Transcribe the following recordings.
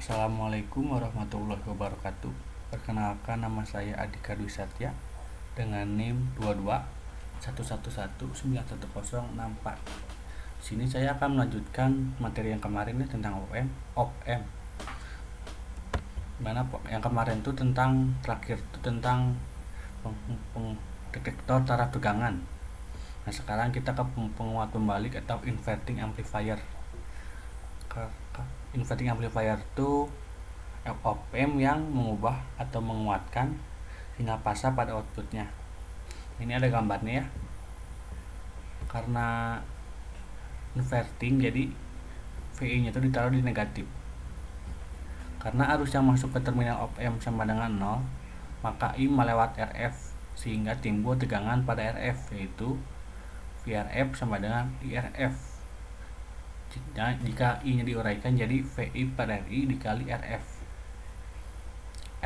Assalamualaikum warahmatullahi wabarakatuh. Perkenalkan, nama saya Adika Dwi Satya dengan NIM 2211191064. Sini saya akan melanjutkan materi yang kemarin ya, tentang OPM. Mana yang kemarin tuh terakhir tuh tentang detektor taraf tegangan. Nah, sekarang kita ke penguat pembalik atau inverting amplifier. Inverting amplifier itu OPM yang mengubah atau menguatkan sinyal fasa pada outputnya. Ini ada gambarnya ya. Karena inverting, jadi VI nya itu ditaruh di negatif. Karena arus yang masuk ke terminal OPM sama dengan 0, maka I melewat RF sehingga timbul tegangan pada RF, yaitu VRF sama dengan IRF. Jika I nya diuraikan jadi VI per RI dikali RF.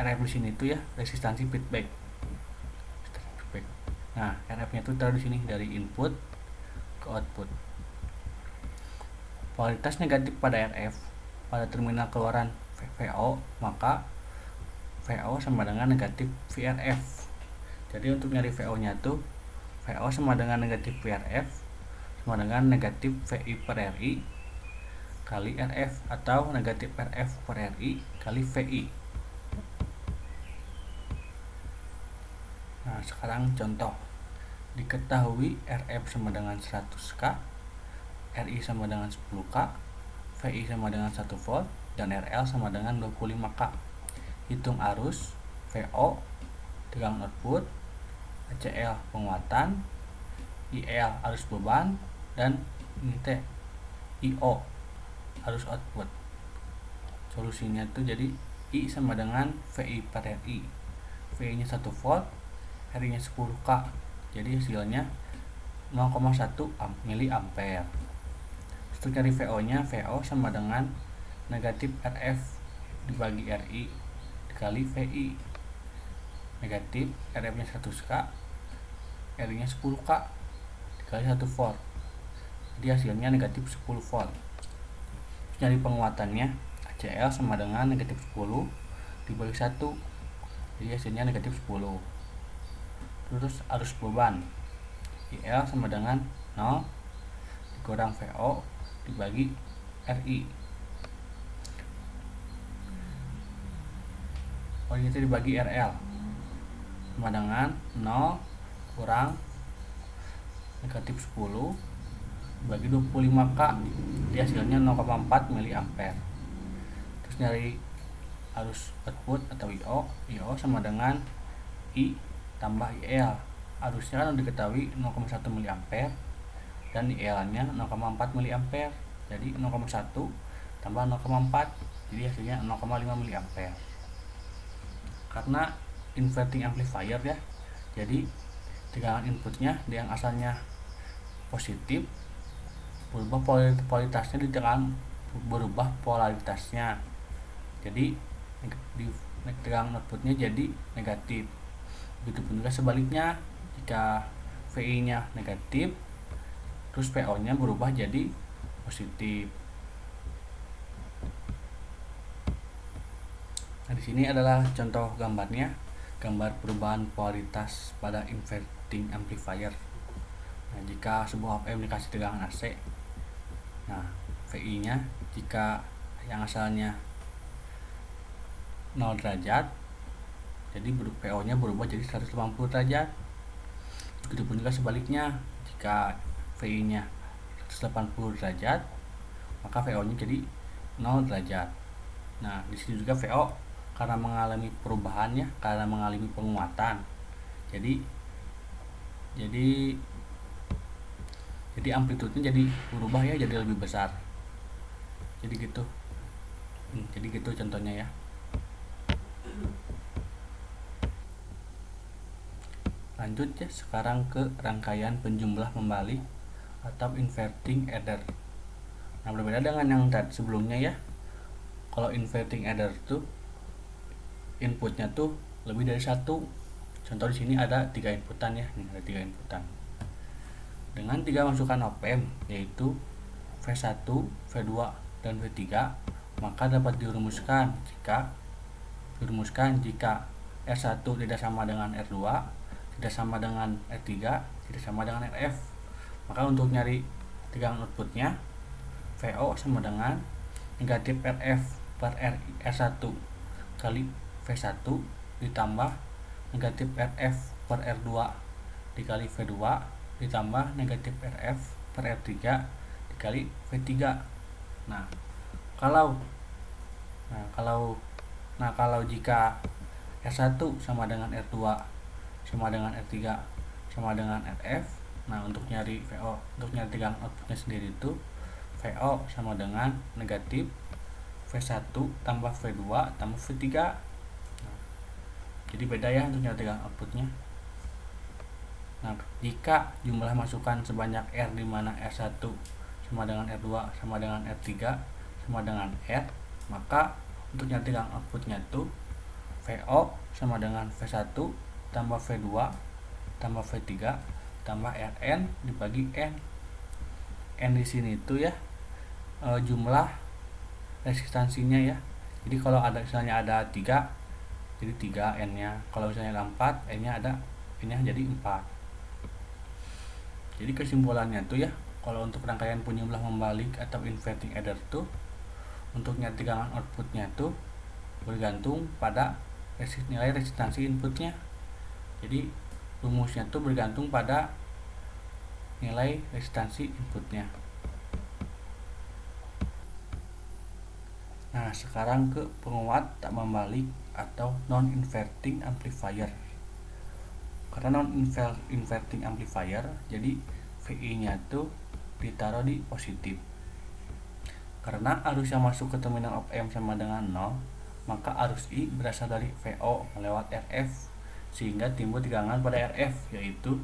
RF di sini itu ya resistansi feedback. Nah, RF nya itu taruh di sini dari input ke output. Polaritas negatif pada RF pada terminal keluaran VO, maka VO sama dengan negatif VRF. Jadi untuk nyari VO nya tuh VO sama dengan negatif VRF sama dengan negatif VI per RI kali RF atau negatif RF per RI kali VI. Nah, sekarang contoh. Diketahui RF sama dengan 100K, RI sama dengan 10K, VI sama dengan 1 volt, dan RL sama dengan 25K. Hitung arus, VO, tegangan output, ACL penguatan, IL arus beban, dan ini IO arus output. Solusinya tuh jadi I sama dengan VI per RI. VI nya 1 volt, RI nya 10K. Jadi hasilnya 0,1 miliampere. Untuk cari VO nya, VO sama dengan negatif RF dibagi RI dikali VI. Negatif RF nya 100K, RI nya 10K dikali 1 volt. Jadi hasilnya negatif 10 volt. Nyari penguatannya, ACL sama dengan negatif 10 dibagi 1, jadi hasilnya negatif 10. Terus arus beban, IL sama dengan 0 dikurang VO dibagi RI. Ini itu dibagi RL sama dengan 0 kurang negatif 10 bagi 25K, jadi hasilnya 0,4 miliampere. Terus nyari arus output atau IO sama dengan I tambah IL. Arusnya kan diketahui 0,1 miliampere dan IL nya 0,4 miliampere, jadi 0,1 tambah 0,4, jadi hasilnya 0,5 miliampere. Karena inverting amplifier ya, jadi tegangan inputnya yang asalnya positif berubah polaritasnya, jadi di tegangan outputnya jadi negatif. Begitupun juga sebaliknya, jika VI nya negatif terus PO nya berubah jadi positif. Nah, di sini adalah contoh gambarnya, gambar perubahan polaritas pada inverting amplifier. Nah, jika sebuah OPM dikasih tegangan AC, nah VI nya jika yang asalnya 0 derajat, jadi PO nya berubah jadi 180 derajat. Begitupun juga sebaliknya, jika VI nya 180 derajat, maka VO nya jadi 0 derajat. Nah, di sini juga VO karena mengalami perubahan ya, karena mengalami penguatan, jadi amplitudenya jadi berubah ya, jadi lebih besar. Jadi gitu contohnya ya. Lanjut ya, sekarang ke rangkaian penjumlah membalik atau inverting adder. Nah, berbeda dengan yang tadi sebelumnya ya. Kalau inverting adder tuh inputnya tuh lebih dari 1. Contoh di sini ada 3 inputan ya. Ini ada 3 inputan. Dengan 3 masukan OPM, yaitu V1, V2, dan V3, maka dapat dirumuskan jika R1 tidak sama dengan R2, tidak sama dengan R3, tidak sama dengan RF. Maka untuk nyari tegangan outputnya, VO sama dengan negatif RF per R1 kali V1 ditambah negatif RF per R2 dikali V2 ditambah negatif RF per R3 dikali V3. Nah, kalau jika R1 sama dengan R2 sama dengan R3 sama dengan RF, nah untuk nyari tegangan outputnya sendiri itu VO sama dengan negatif V1 tambah V2 tambah V3. Nah, jadi beda ya untuk nyari tegangan outputnya. Nah, jika jumlah masukan sebanyak R di mana R1 sama dengan R2 sama dengan R3 sama dengan R, maka untuk nyari tegangan outputnya itu VO sama dengan V1 tambah V2 tambah V3 tambah Rn dibagi N. N di sini itu ya jumlah resistansinya ya. Jadi kalau misalnya ada 3, jadi 3 N-nya. Kalau misalnya ada 4, N-nya jadi 4. Jadi kesimpulannya tuh ya, kalau untuk rangkaian penjumlah membalik atau inverting adder tuh untuk nyari tegangan outputnya tuh bergantung pada nilai resistansi inputnya. Jadi rumusnya tuh bergantung pada nilai resistansi inputnya. Nah, sekarang ke penguat tak membalik atau non-inverting amplifier. Karena non-inverting amplifier, jadi VI-nya tuh ditaruh di positif. Karena arus yang masuk ke terminal op amp sama dengan 0, maka arus I berasal dari VO lewat RF, sehingga timbul tegangan pada RF, yaitu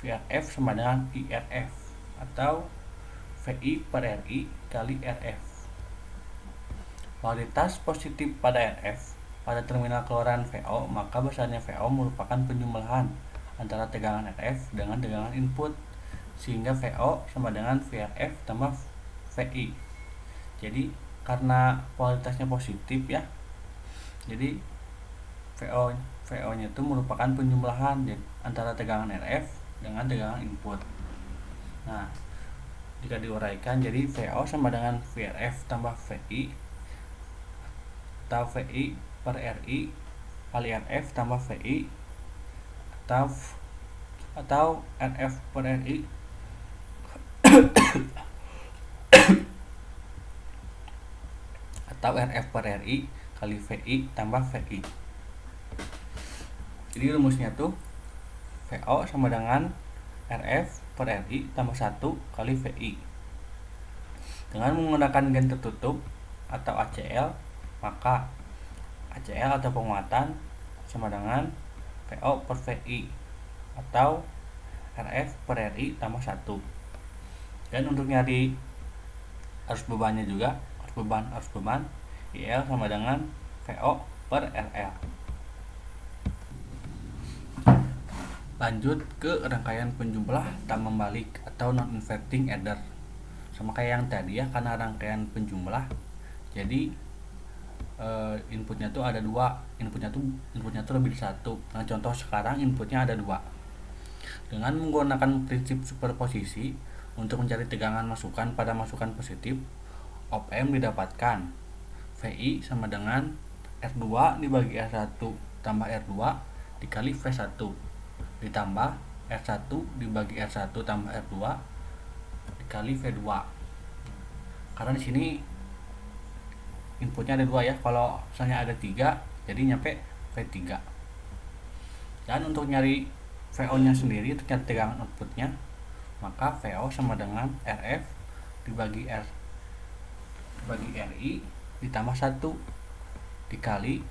VRF sama dengan IRF atau VI per RI kali RF. Polaritas positif pada RF pada terminal keluaran VO, maka besarnya VO merupakan penjumlahan antara tegangan RF dengan tegangan input, sehingga VO sama dengan VRF tambah VI. Jadi karena polaritasnya positif ya, jadi VO nya itu merupakan penjumlahan antara tegangan RF dengan tegangan input. Nah, jika diuraikan, jadi VO sama dengan VRF tambah VI atau VI per RI kali RF tambah VI atau RF per RI atau RF per RI kali VI tambah VI. Jadi rumusnya tuh VO sama dengan RF per RI tambah 1 kali VI. Dengan menggunakan gen tertutup atau ACL, maka ACL atau penguatan sama dengan VO per VI atau RF per RI tambah 1. Dan untuk nyari arus bebannya juga, arus beban IL sama dengan VO per RL. Lanjut ke rangkaian penjumlah tak membalik atau non-inverting adder. Sama kayak yang tadi ya, karena rangkaian penjumlah, jadi inputnya tuh ada 2, inputnya tuh lebih dari 1. Nah, contoh sekarang inputnya ada 2. Dengan menggunakan prinsip superposisi untuk mencari tegangan masukan pada masukan positif, op amp didapatkan VI sama dengan R2 dibagi R1 tambah R2 dikali V1 ditambah R1 dibagi R1 tambah R2 dikali V2. Karena di sini inputnya ada 2 ya, kalau misalnya ada 3 jadi nyampe V3. Dan untuk nyari VO nya sendiri, untuk nyari tegangan outputnya, maka VO sama dengan RF dibagi RI ditambah 1 dikali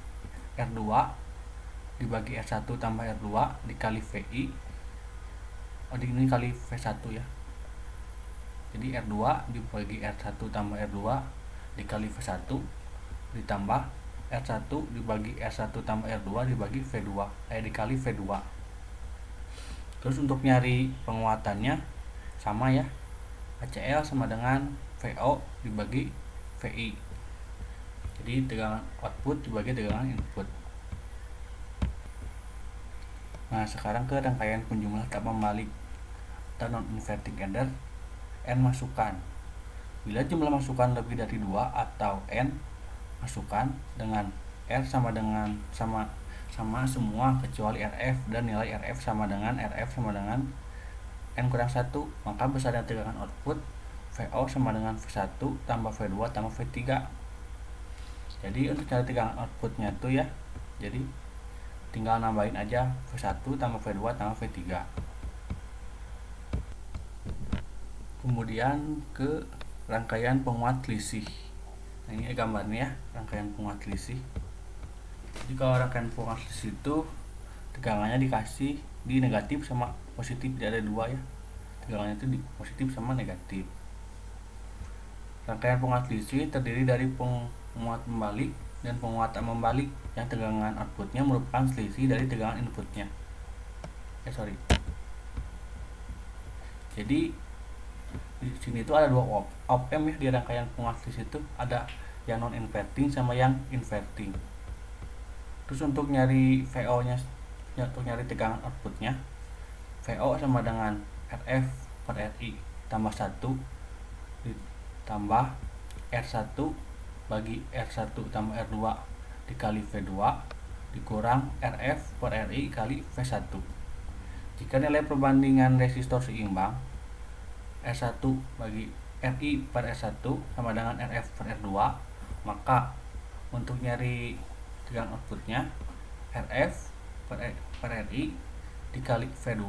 R2 dibagi R1 tambah R2 dikali VI, ini kali V1 ya. Jadi R2 dibagi R1 tambah R2 dikali V1 ditambah R1 dibagi R1 tambah R2 dibagi V2 dikali V2. Terus untuk nyari penguatannya sama ya, ACL sama dengan VO dibagi VI. Jadi tegangan output dibagi tegangan input. Nah, sekarang ke rangkaian penjumlah tak membalik atau non-inverting adder n masukan. Bila jumlah masukan lebih dari 2 atau n masukan dengan R sama semua kecuali RF dan nilai RF sama dengan N kurang 1, maka besaran tegangan output VO sama dengan V1 tambah V2 tambah V3. Jadi untuk cari tegangan outputnya tuh ya, jadi tinggal nambahin aja V1 tambah V2 tambah V3. Kemudian ke rangkaian penguat selisih. Nah, ini gambarnya ya, rangkaian penguat selisih. Jadi kalau rangkaian penguat selisih itu tegangannya dikasih di negatif sama positif, tidak ada dua ya. Tegangannya itu di positif sama negatif. Rangkaian penguat selisih terdiri dari penguat membalik dan penguat tak membalik yang tegangan outputnya merupakan selisih dari tegangan inputnya. Jadi di sini itu ada dua op-amp ya, di rangkaian penguat selisih itu ada yang non inverting sama yang inverting. Terus untuk nyari VO nya, untuk nyari tegangan outputnya, VO sama dengan RF per RI tambah 1 ditambah R1 bagi R1 tambah R2 dikali V2 dikurang RF per RI kali V1. Jika nilai perbandingan resistor seimbang, R1 bagi RI per R1 sama dengan RF per R2, maka untuk nyari tegangan outputnya RF per RI dikali V2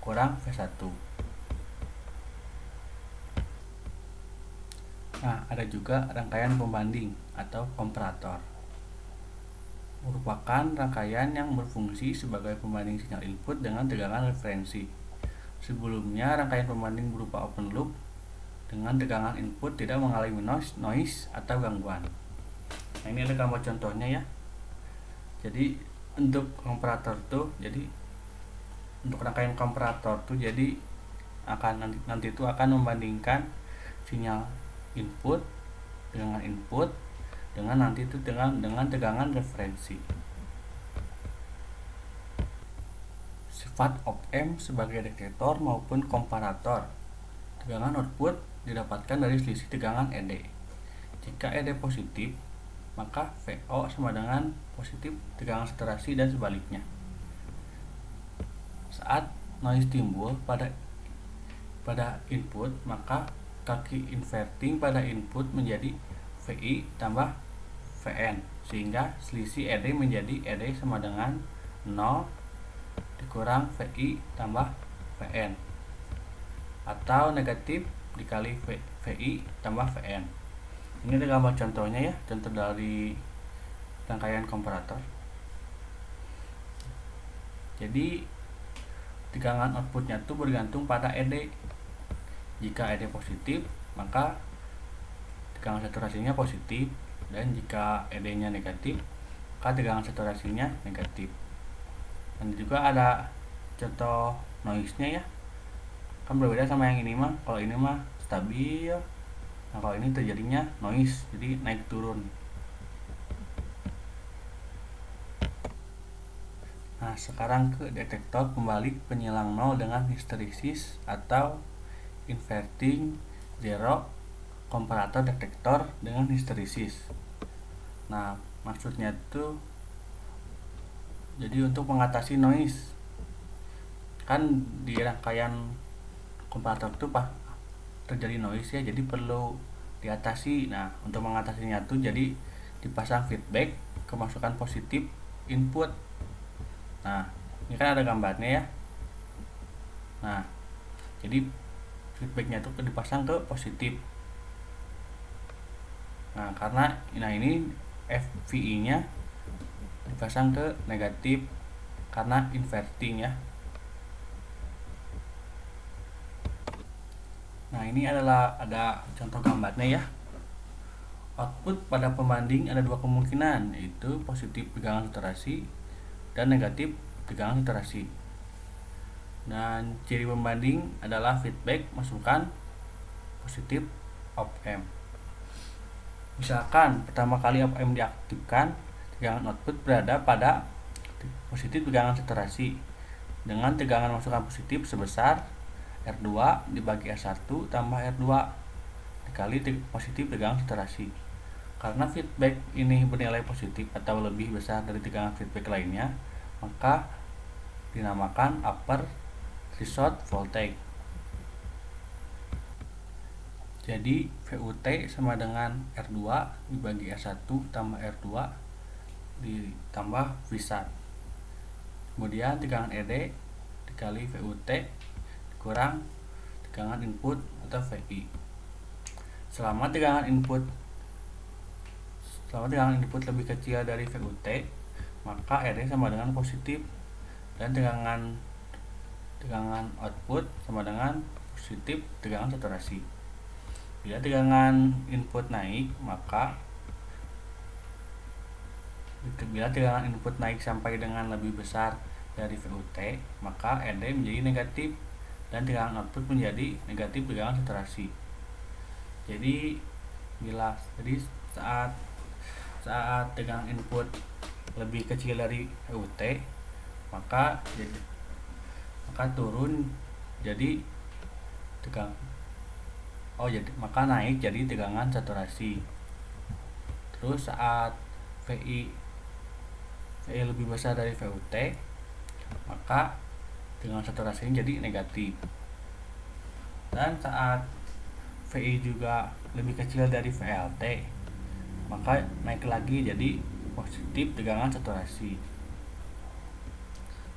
kurang V1. Nah, ada juga rangkaian pembanding atau komparator. Merupakan rangkaian yang berfungsi sebagai pembanding sinyal input dengan tegangan referensi. Sebelumnya, rangkaian pembanding berupa open loop dengan tegangan input tidak mengalami noise atau gangguan. Nah, ini ada gambar contohnya ya. Jadi untuk komparator tuh, jadi untuk rangkaian komparator tuh jadi nanti itu akan membandingkan sinyal input dengan nanti itu dengan tegangan referensi. Sifat op-amp sebagai detektor maupun komparator. Tegangan output didapatkan dari selisih tegangan ED. Jika ED positif, maka VO sama dengan positif tegangan saturasi dan sebaliknya. Saat noise timbul pada input, maka kaki inverting pada input menjadi VI tambah VN, sehingga selisih ED menjadi ED sama dengan 0 dikurang VI tambah VN, atau negatif dikali VI tambah VN. Ini ada gambar contohnya ya, contoh dari rangkaian komparator. Jadi tegangan outputnya itu bergantung pada ED. Jika ED positif, maka tegangan saturasinya positif, dan jika ED-nya negatif, maka tegangan saturasinya negatif. Dan juga ada contoh noise-nya ya. Kan berbeda sama yang ini mah. Kalau ini mah stabil. Nah, kalau ini terjadinya noise, jadi naik turun. Nah, sekarang ke detektor pembalik penyilang 0 dengan histeresis atau inverting zero komparator detektor dengan histeresis. Nah, maksudnya itu jadi untuk mengatasi noise, kan di rangkaian komparator itu terjadi noise ya, jadi perlu diatasi. Nah, untuk mengatasinya tuh jadi dipasang feedback kemasukan positif input. Nah, ini kan ada gambarnya ya. Nah, jadi feedbacknya itu dipasang ke positif. Nah, karena ini FVI nya dipasang ke negatif karena inverting ya. Nah, ini adalah ada contoh gambarnya ya. Output pada pembanding ada dua kemungkinan, yaitu positif tegangan saturasi dan negatif tegangan saturasi. Dan ciri pembanding adalah feedback masukan positif op-amp. Misalkan pertama kali M diaktifkan, tegangan output berada pada positif tegangan saturasi dengan tegangan masukan positif sebesar R2 dibagi R1 tambah R2 dikali positif tegangan saturasi. Karena feedback ini bernilai positif atau lebih besar dari tegangan feedback lainnya, maka dinamakan upper threshold voltage. Jadi VUT sama dengan R2 dibagi R1 tambah R2 ditambah Vsat. Kemudian tegangan ED dikali VUT kurang tegangan input atau VI. Selama tegangan input lebih kecil dari VUT, maka ED sama dengan positif dan tegangan output sama dengan positif tegangan saturasi. Bila tegangan input naik, sampai dengan lebih besar dari VUT, maka ED menjadi negatif dan tegangan output menjadi negatif tegangan saturasi. Jadi saat tegangan input lebih kecil dari VUT, maka turun jadi maka naik jadi tegangan saturasi. Terus saat VI lebih besar dari VUT, maka tegangan saturasinya jadi negatif. Dan saat VI juga lebih kecil dari VLT, maka naik lagi jadi positif tegangan saturasi.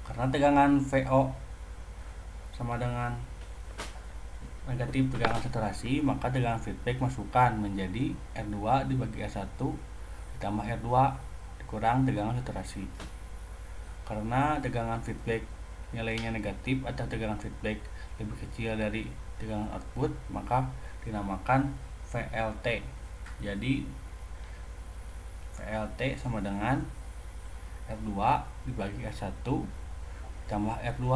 Karena tegangan VO sama dengan negatif tegangan saturasi, maka tegangan feedback masukan menjadi R2 dibagi R1 ditambah R2 dikurang tegangan saturasi. Karena tegangan feedback nilainya negatif atau tegangan feedback lebih kecil dari tegangan output, maka dinamakan VLT. Jadi VLT sama dengan R2 dibagi R1 ditambah R2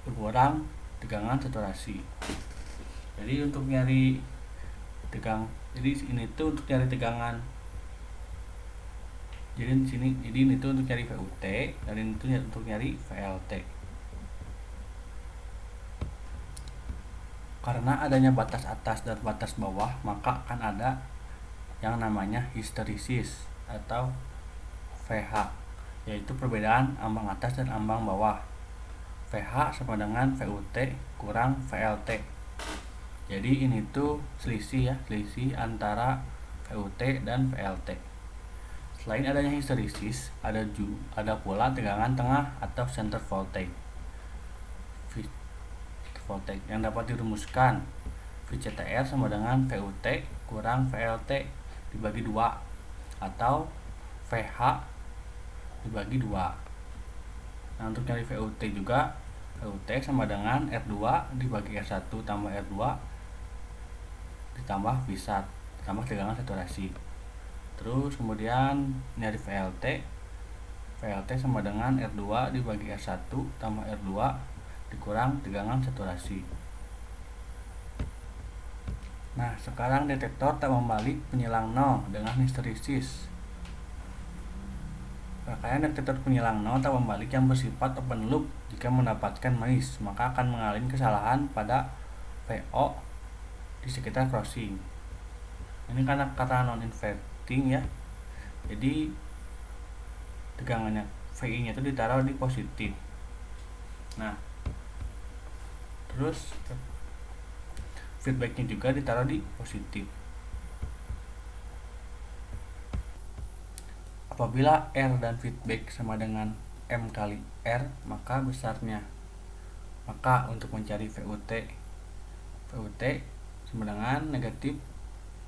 dikurang tegangan saturasi. Jadi untuk nyari tegangan, ini tuh untuk nyari tegangan. Jadi ini tuh untuk nyari VUT dan ini tuh untuk nyari VLT. Karena adanya batas atas dan batas bawah, maka akan ada yang namanya histeresis atau VH, yaitu perbedaan ambang atas dan ambang bawah. VH sama dengan VUT kurang VLT. Jadi ini tuh selisih antara VUT dan VLT. Selain adanya histeresis, ada pula tegangan tengah atau center voltage yang dapat dirumuskan VCTR sama dengan VUT kurang VLT dibagi 2 atau VH dibagi 2. Nah, untuk nyari VUT juga, VUT sama dengan R2 dibagi R1 tambah R2 ditambah Vsat tambah tegangan saturasi. Terus kemudian nyari VLT sama dengan R2 dibagi R1 tambah R2 dikurang tegangan saturasi. Nah, sekarang detektor tak membalik penyilang 0 dengan histeresis. Rangkaian detektor penyilang 0 tak membalik yang bersifat open loop jika mendapatkan noise, maka akan mengalami kesalahan pada VO di sekitar crossing. Ini karena non inverting ya. Jadi tegangannya VI nya itu ditaruh di positif. Nah, terus feedbacknya juga ditaruh di positif. Apabila R dan feedback sama dengan M kali R, maka besarnya. Maka untuk mencari VUT sama dengan negatif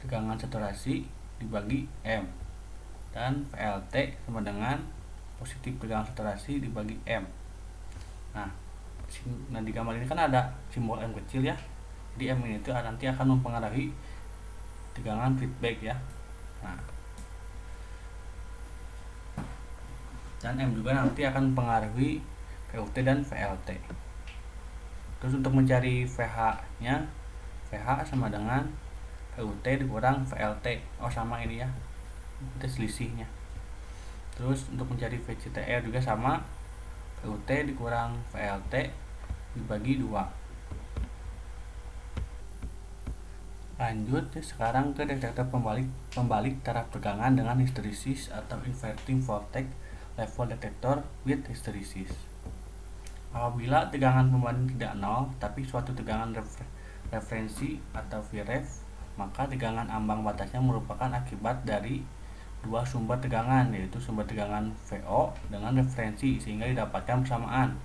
tegangan saturasi dibagi M, dan VLT sama dengan positif tegangan saturasi dibagi M. Nah, di gambar ini kan ada simbol M kecil ya. Jadi M ini itu nanti akan mempengaruhi tegangan feedback ya. Nah, dan M juga nanti akan mempengaruhi VUT dan VLT. Terus untuk mencari VH nya, VH sama dengan VUT dikurang VLT. Oh sama ini ya, itu selisihnya. Terus untuk mencari VCTR juga sama, VUT dikurang VLT dibagi 2. Lanjut sekarang ke detektor pembalik taraf tegangan dengan histeresis atau inverting voltage level detector with hysteresis. Apabila tegangan pembanding tidak nol tapi suatu tegangan referensi atau Vref, maka tegangan ambang batasnya merupakan akibat dari dua sumber tegangan, yaitu sumber tegangan VO dengan referensi, sehingga didapatkan bersamaan.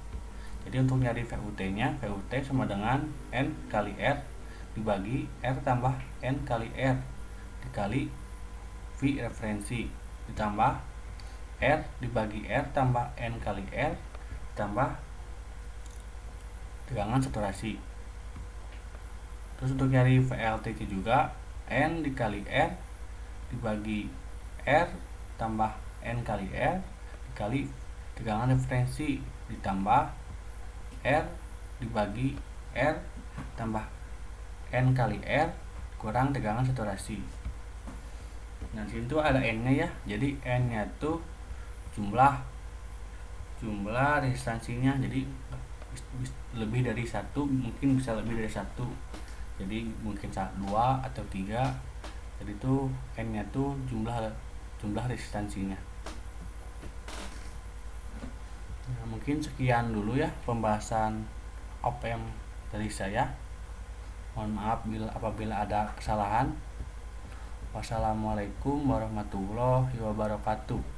Jadi untuk nyari VUT-nya, VUT sama dengan N kali R dibagi R tambah N kali R dikali V referensi ditambah R dibagi R tambah N kali R ditambah tegangan saturasi. Terus untuk nyari VLT juga N dikali R dibagi R tambah N kali R dikali tegangan referensi ditambah R dibagi R tambah N kali R kurang tegangan saturasi. Nah situ ada N nya ya, jadi N nya tuh jumlah resistansinya, jadi lebih dari 1, mungkin bisa lebih dari 1, jadi mungkin 2 atau 3, jadi tuh N nya tuh jumlah resistansinya. Nah, mungkin sekian dulu ya pembahasan op-amp dari saya. Mohon maaf apabila ada kesalahan. Wassalamualaikum warahmatullahi wabarakatuh.